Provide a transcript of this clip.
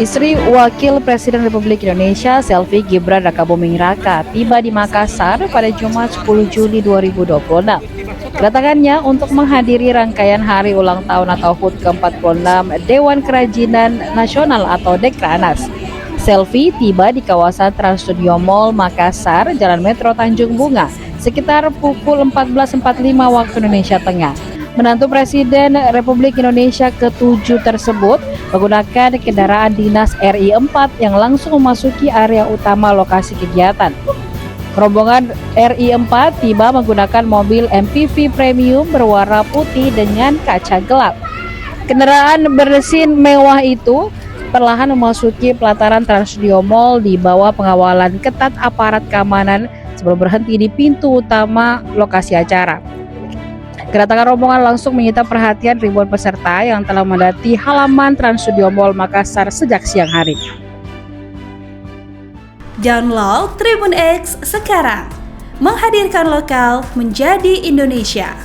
Istri Wakil Presiden Republik Indonesia Selvi Gibran Rakabuming Raka tiba di Makassar pada Jumat 10 Juli 2026. Kedatangannya untuk menghadiri rangkaian hari ulang tahun atau HUT ke-46 Dewan Kerajinan Nasional atau Dekranas. Selvi tiba di kawasan Trans Studio Mall Makassar, Jalan Metro Tanjung Bunga, sekitar pukul 14.45 waktu Indonesia Tengah. Menantu Presiden Republik Indonesia ke-7 tersebut menggunakan kendaraan dinas RI 4 yang langsung memasuki area utama lokasi kegiatan. Rombongan RI 4 tiba menggunakan mobil MPV premium berwarna putih dengan kaca gelap. Kendaraan bermesin mewah itu perlahan memasuki pelataran Trans Studio Mall di bawah pengawalan ketat aparat keamanan sebelum berhenti di pintu utama lokasi acara. Kedatangan rombongan langsung menyita perhatian ribuan peserta yang telah mendaki halaman Trans Studio Mall Makassar sejak siang hari. Download Tribun X sekarang, menghadirkan lokal menjadi Indonesia.